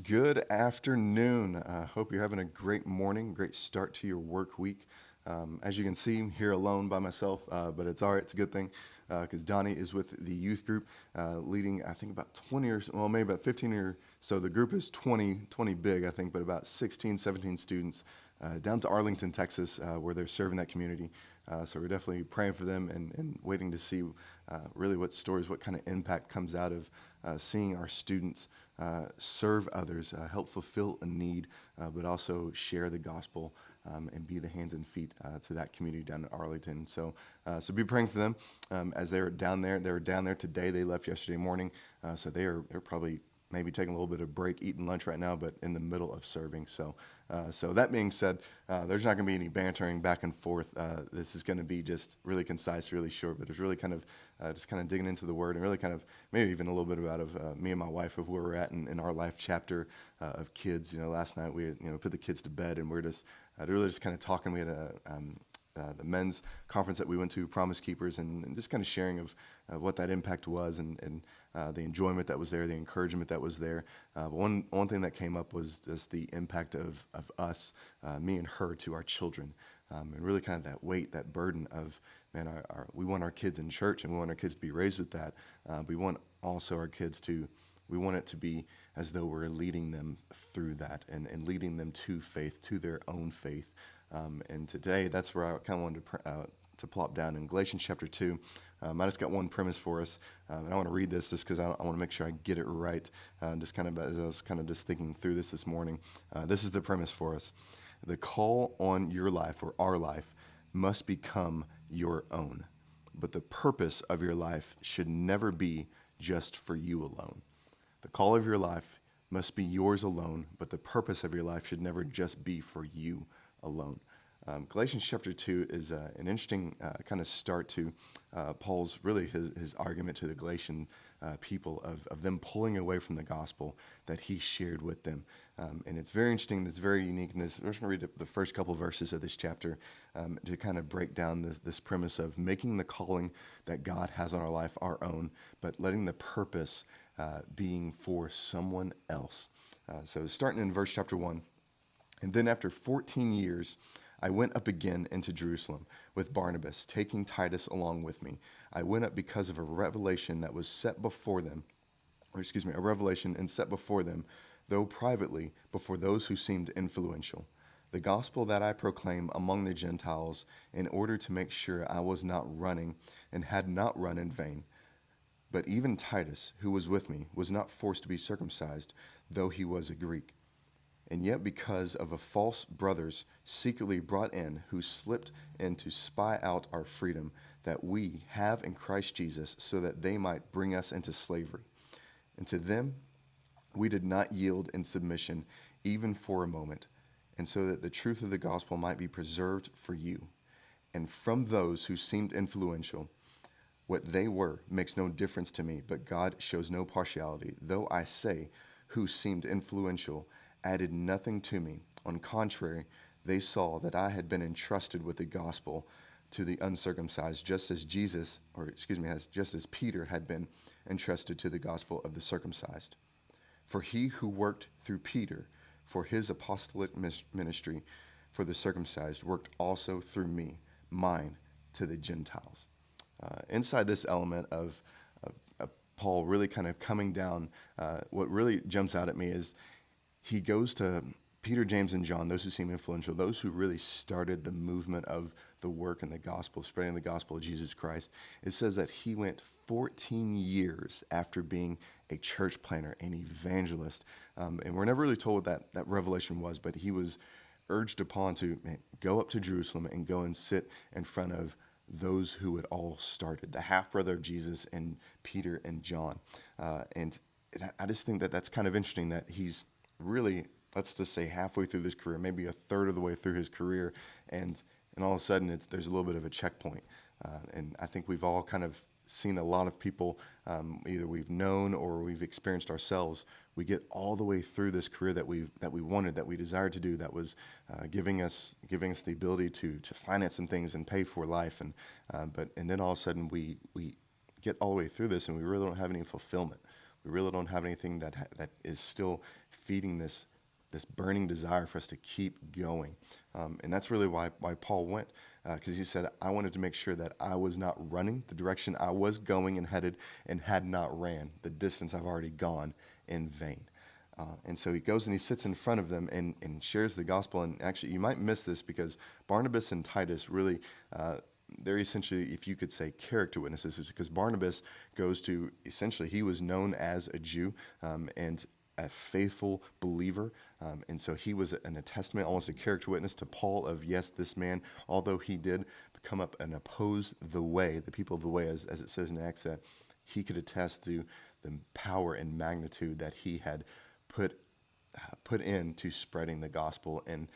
Good afternoon. Hope you're having a great morning, great start to your work week. As you can see, I'm here alone by myself, but it's all right. It's a good thing because Donnie is with the youth group, leading, I think, about 20 or well, maybe about 15 or so. The group is 20 big, I think, but about 16, 17 students down to Arlington, Texas, where they're serving that community. So we're definitely praying for them and waiting to see really what stories, what kind of impact comes out of seeing our students serve others, help fulfill a need, but also share the gospel and be the hands and feet to that community down in Arlington. So be praying for them as they're down there. They were down there today. They left yesterday morning, so they're probably maybe taking a little bit of break, eating lunch right now, but in the middle of serving. So that being said, there's not going to be any bantering back and forth. This is going to be just really concise, really short, but it's really kind of just kind of digging into the Word and really kind of maybe even a little bit about of me and my wife of where we're at in our life chapter of kids. Last night we put the kids to bed and we're just really just kind of talking. We had the men's conference that we went to, Promise Keepers, and just kind of sharing of what that impact was and the enjoyment that was there, the encouragement that was there. But one thing that came up was just the impact of us, me and her, to our children, and really kind of that weight, that burden of, man, we want our kids in church and we want our kids to be raised with that. We want also our kids we want it to be as though we're leading them through that and leading them to faith, to their own faith. And today, that's where I kind of wanted to plop down in Galatians chapter 2. I just got one premise for us, and I want to read this just because I want to make sure I get it right. Just kind of as I was kind of just thinking through this morning, this is the premise for us. The call on your life, or our life, must become your own. But the purpose of your life should never be just for you alone. The call of your life must be yours alone, but the purpose of your life should never just be for you alone. Galatians chapter 2 is an interesting kind of start to Paul's, really his argument to the Galatian people of them pulling away from the gospel that he shared with them. And it's very interesting, it's very unique. And we're just going to read the first couple verses of this chapter to kind of break down this premise of making the calling that God has on our life our own, but letting the purpose being for someone else. So starting in verse chapter 1, and then after 14 years, I went up again into Jerusalem with Barnabas, taking Titus along with me. I went up because of a revelation that was set before them, a revelation and set before them, though privately, before those who seemed influential. The gospel that I proclaim among the Gentiles, in order to make sure I was not running and had not run in vain. But even Titus, who was with me, was not forced to be circumcised, though he was a Greek. And yet because of a false brothers secretly brought in, who slipped in to spy out our freedom that we have in Christ Jesus, so that they might bring us into slavery. And to them we did not yield in submission, even for a moment, and so that the truth of the gospel might be preserved for you. And from those who seemed influential, what they were makes no difference to me, but God shows no partiality. Though I say, who seemed influential, added nothing to me. On contrary, they saw that I had been entrusted with the gospel to the uncircumcised, just as Peter had been entrusted to the gospel of the circumcised. For he who worked through Peter for his apostolic ministry for the circumcised worked also through me, mine to the Gentiles. Inside this element of Paul really kind of coming down, what really jumps out at me is he goes to Peter, James, and John, those who seem influential, those who really started the movement of the work and the gospel, spreading the gospel of Jesus Christ. It says that he went 14 years after being a church planner, an evangelist. And we're never really told what that revelation was, but he was urged upon to go up to Jerusalem and go and sit in front of those who had all started, the half-brother of Jesus and Peter and John. And I just think that that's kind of interesting that he's really, let's just say, halfway through this career, maybe a third of the way through his career, and all of a sudden there's a little bit of a checkpoint. And I think we've all kind of seen a lot of people, either we've known or we've experienced ourselves. We get all the way through this career that we wanted, that we desired to do, that was giving us the ability to finance some things and pay for life, and then all of a sudden we get all the way through this and we really don't have any fulfillment. We really don't have anything that is still feeding this burning desire for us to keep going. And that's really why Paul went, because he said, I wanted to make sure that I was not running the direction I was going and headed and had not ran the distance I've already gone in vain. And so he goes and he sits in front of them and shares the gospel. And actually, you might miss this because Barnabas and Titus really, they're essentially, if you could say, character witnesses, because Barnabas goes to, essentially, he was known as a Jew and a faithful believer. And so he was a testament, almost a character witness to Paul of, yes, this man, although he did come up and oppose the way, the people of the way, as it says in Acts, that he could attest to the power and magnitude that he had put into spreading the gospel, and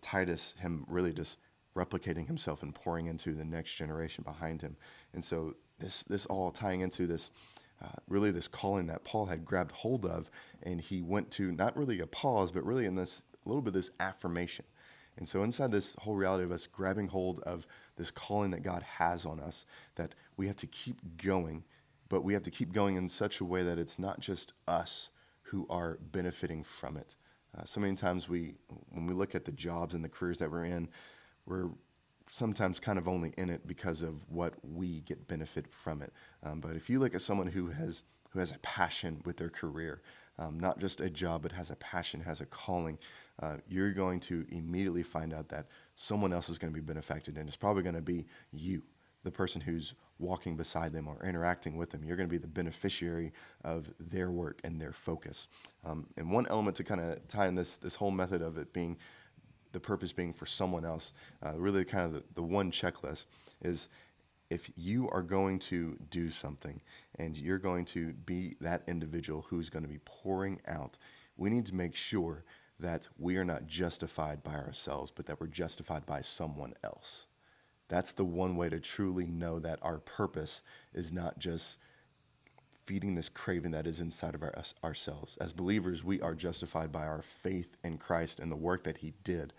Titus, him really just replicating himself and pouring into the next generation behind him. And so this all tying into this really this calling that Paul had grabbed hold of, and he went to not really a pause, but really in this a little bit of this affirmation. And so inside this whole reality of us grabbing hold of this calling that God has on us, that we have to keep going, but we have to keep going in such a way that it's not just us who are benefiting from it. So many times when we look at the jobs and the careers that we're sometimes kind of only in it because of what we get benefit from it. But if you look at someone who has a passion with their career, not just a job, but has a passion, has a calling, you're going to immediately find out that someone else is going to be benefited, and it's probably going to be you, the person who's walking beside them or interacting with them. You're going to be the beneficiary of their work and their focus. And one element to kind of tie in this whole method of it being, the purpose being for someone else, really kind of the one checklist is, if you are going to do something and you're going to be that individual who's going to be pouring out, we need to make sure that we are not justified by ourselves, but that we're justified by someone else. That's the one way to truly know that our purpose is not just feeding this craving that is inside of ourselves. As believers, we are justified by our faith in Christ and the work that he did,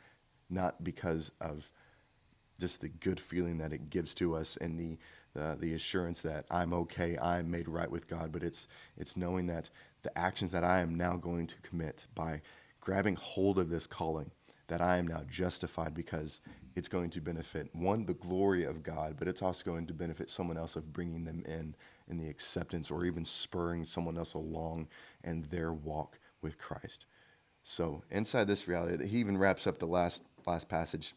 not because of just the good feeling that it gives to us and the assurance that I'm okay, I'm made right with God, but it's knowing that the actions that I am now going to commit by grabbing hold of this calling, that I am now justified because it's going to benefit, one, the glory of God, but it's also going to benefit someone else of bringing them in the acceptance or even spurring someone else along in their walk with Christ. So inside this reality, he even wraps up the last passage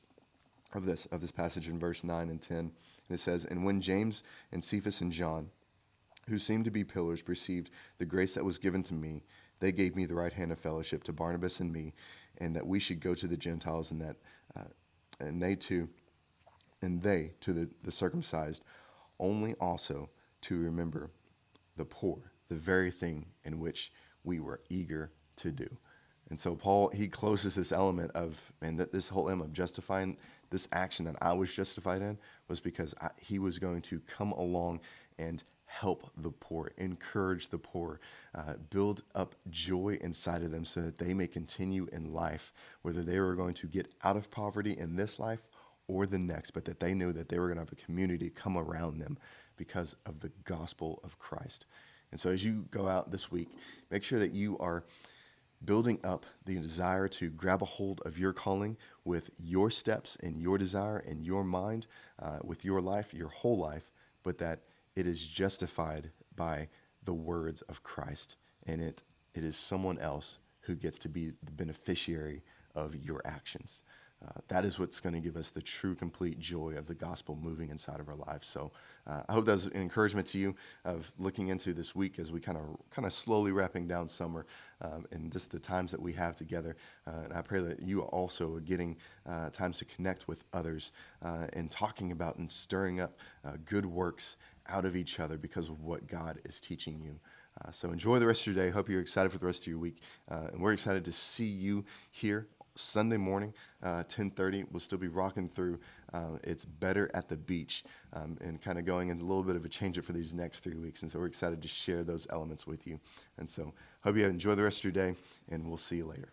of this passage in verse 9 and 10. And it says, and when James and Cephas and John, who seemed to be pillars, perceived the grace that was given to me, they gave me the right hand of fellowship to Barnabas and me, and that we should go to the Gentiles, and that they to the circumcised, only also to remember the poor, the very thing in which we were eager to do. And so Paul, he closes this element of, and that this whole element of justifying this action that I was justified in was because he was going to come along and help the poor, encourage the poor, build up joy inside of them so that they may continue in life, whether they were going to get out of poverty in this life or the next, but that they knew that they were going to have a community come around them because of the gospel of Christ. And so as you go out this week, make sure that you are building up the desire to grab a hold of your calling with your steps and your desire and your mind, with your life, your whole life, but that it is justified by the words of Christ, and it is someone else who gets to be the beneficiary of your actions. That is what's going to give us the true, complete joy of the gospel moving inside of our lives. So I hope that's an encouragement to you of looking into this week as we kind of slowly wrapping down summer and just the times that we have together. And I pray that you also are getting times to connect with others and talking about and stirring up good works out of each other because of what God is teaching you. So enjoy the rest of your day. Hope you're excited for the rest of your week. And we're excited to see you here Sunday morning, 10:30. We'll still be rocking through It's Better at the Beach and kind of going into a little bit of a change up for these next 3 weeks. And so we're excited to share those elements with you. And so hope you enjoy the rest of your day, and we'll see you later.